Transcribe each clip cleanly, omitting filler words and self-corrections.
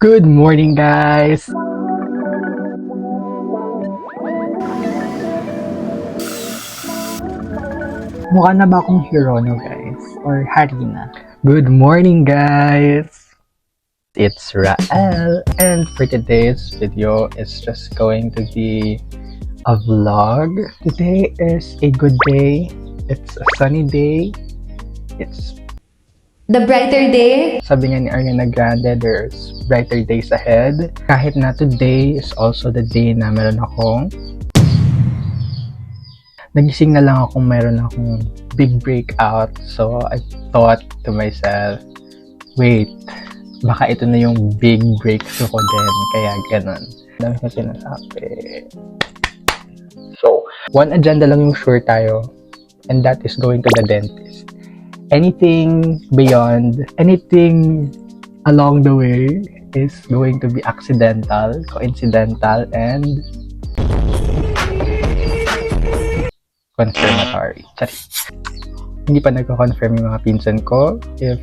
Good morning, guys! Mukha na ba akong hero, no, guys? Or Harina? Good morning, guys! It's Rael, and for today's video, it's just going to be a vlog. Today is a good day. It's a sunny day. It's The brighter day. Sabi nga ni Ariana Grande, there's brighter days ahead. Kahit na today is also the day na meron akong nagising na lang akong meron akong big breakout. So, I thought to myself, wait, baka ito na yung big breakthrough ko din. Kaya ganun. Dami ko sinasabi. So, one agenda lang yung sure tayo, and that is going to the dentist. Anything beyond, anything along the way is going to be accidental, coincidental, and confirmatory. Sorry. Hindi pa nagko-confirm yung mga pinsan ko if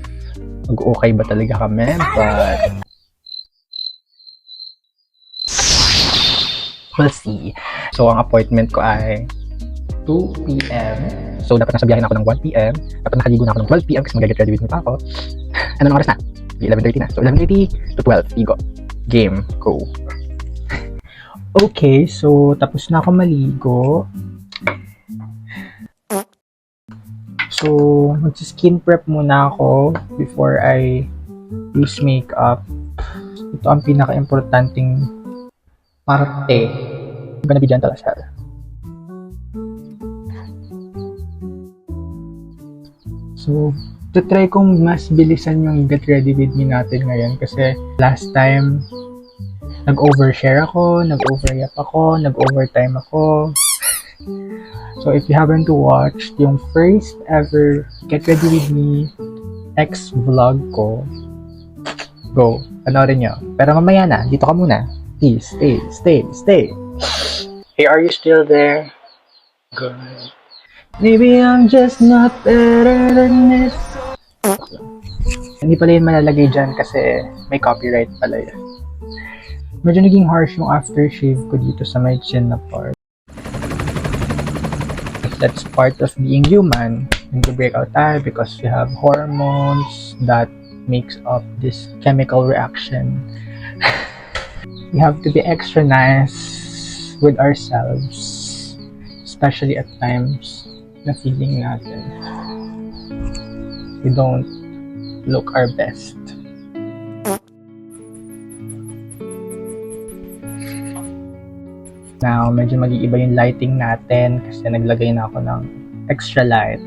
mag-okay ba talaga kami, but we'll see. So, ang appointment ko ay 2 p.m. So, dapat nasa biyahe na ako ng 1 p.m. Dapat nakaligo na ako ng 12 p.m. kasi mag-get ready with me pa ako. Anong oras na? 11:30 na. So, 11:30 to 12. Ligo. Game. Go. Okay, so tapos na ako maligo. So, mag-skin prep muna ako before I use makeup. Ito ang pinaka-importanting parte. I'm gonna be gentle as hell. So, try kong mas bilisan yung get ready with me natin ngayon kasi last time, nag-overshare ako, nag-overyap ako, nag-overtime ako. So, if you haven't watched yung first ever Get Ready With Me X vlog ko, go, panoorin nyo. Pero mamaya na, dito ka muna. Please, stay. Hey, are you still there? Good. Maybe I'm just not better than this. Hindi pala yun malalagay dyan kasi may copyright pala yun. Medyo naging harsh yung aftershave ko dito sa my chin na part. That's part of being human. Nag-breakout tayo because we have hormones that makes up this chemical reaction. We have to be extra nice with ourselves, especially at times na feeling natin we don't look our best. Now, medyo mag-iiba yung lighting natin kasi naglagay na ako ng extra light.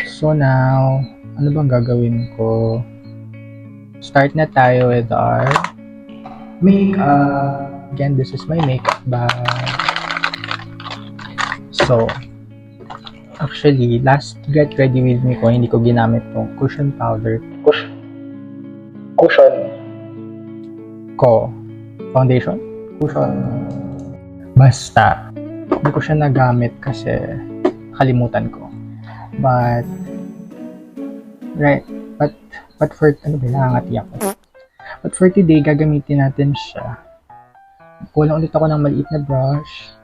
So now, ano bang gagawin ko? Start na tayo with our makeup. Again, this is my makeup bag. So, actually, last Get Ready With Me ko, hindi ko ginamit tong cushion powder. Cushion ko. Foundation? Cushion. Basta, hindi ko siya nagamit kasi kalimutan ko. But for, ano ba, nakangati ako. But for today, gagamitin natin siya. Kulang ulit ako ng maliit na brush.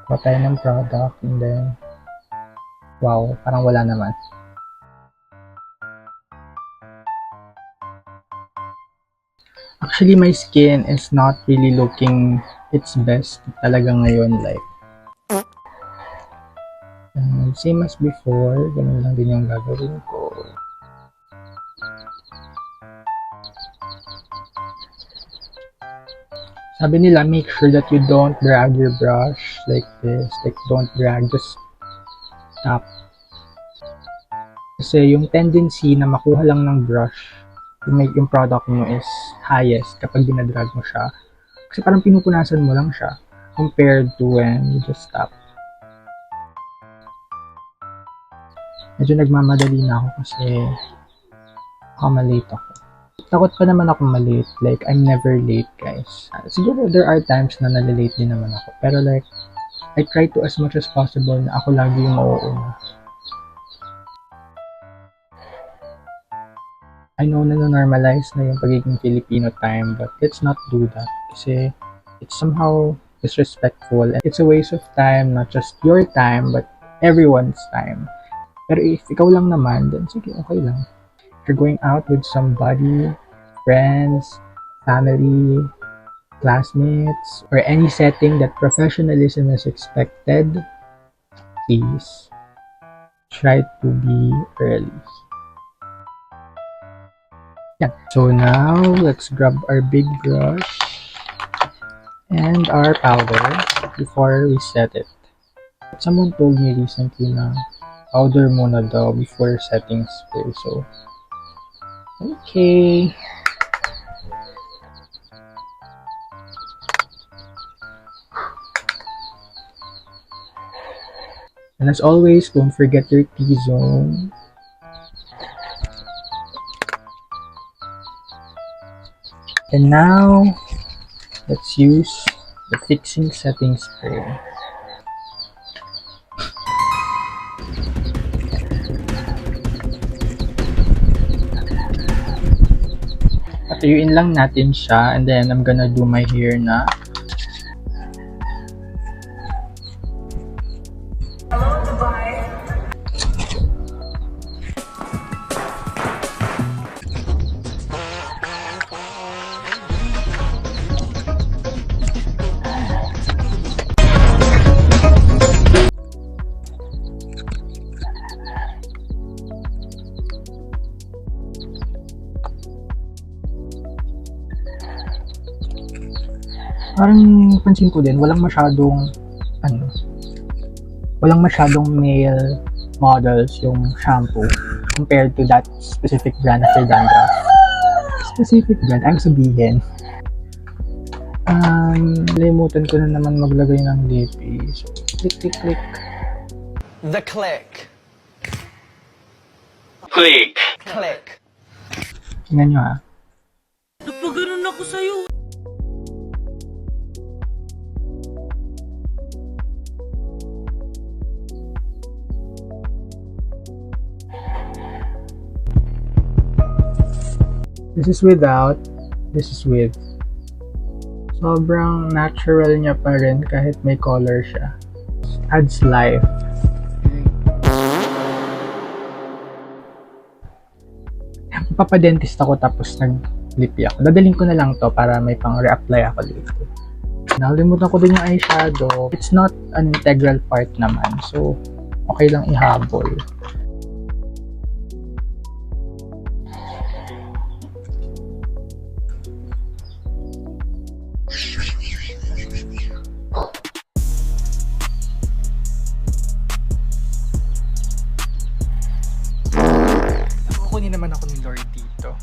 Kuha tayo ng product, and then, wow, parang wala naman. Actually, my skin is not really looking its best talaga ngayon. Like, same as before, ganun lang din yung gagawin ko. Sabi nila, make sure that you don't drag your brush like this. Like, don't drag, just tap. Kasi yung tendency na makuha lang ng brush, yung product mo is highest kapag dinadrag mo siya. Kasi parang pinupunasan mo lang siya compared to when you just tap. Medyo nagmamadali na ako kasi malate ako. Takot pa naman ako malate. Like, I'm never late, guys. Siguro there are times na nalilate din naman ako. Pero like, I try to as much as possible na ako lagi yung mauuna. I know na normalize na yung pagiging Filipino time, but let's not do that. Kasi it's somehow disrespectful. And it's a waste of time, not just your time, but everyone's time. Pero if ikaw lang naman, then sige, okay lang. If you're going out with somebody, friends, family, classmates, or any setting that professionalism is expected, please try to be early. Yeah. So now, let's grab our big brush and our powder before we set it. Someone told me recently na powder muna daw before setting spray. So, okay. And as always, don't forget your T-zone. And now, let's use the fixing setting spray. Patuyuin lang natin siya, and then I'm gonna do my hair na. Parang pansin ko din, walang masyadong male models yung shampoo compared to that specific brand after dandruff. Specific brand, ang sabihin. Limutan ko na naman maglagay ng lippy. So, click. The click. Click. Click. Tingnan nyo ha. Napaganon ako sa'yo. This is without, this is with. Sobrang natural niya pa rin kahit may color siya. Adds life. Papadentist ako tapos nag-lippy ako. Dadaling ko na lang to para may pang re-apply ako dito. Nakalimutan ko din yung eyeshadow. It's not an integral part naman. So, okay lang ihabol. Kukunin naman ako ni Lord dito.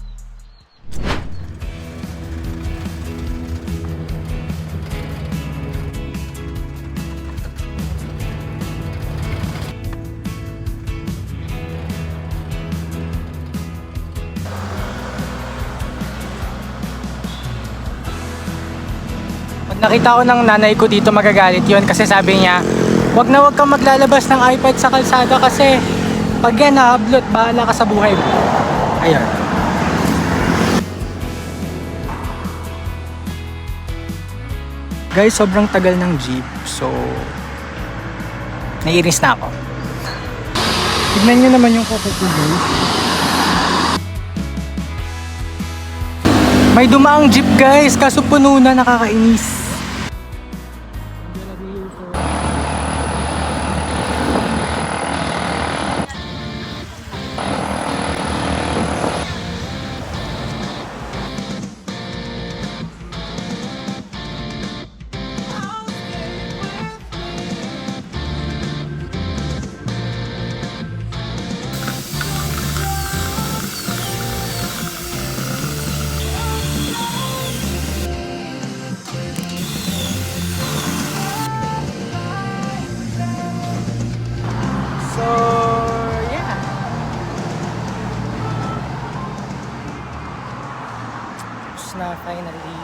Pag nakita ko ng nanay ko dito, magagalit yun kasi sabi niya, wag kang maglalabas ng iPad sa kalsada kasi pag yan nahablot, bahala ka sa buhay mo. Ayun. Guys, sobrang tagal ng jeep, so naiinis na ako. Tignan nyo naman yung kuko ko, guys. May dumaang jeep, guys, kaso puno na, nakakainis. So, yeah. Tapos na finally.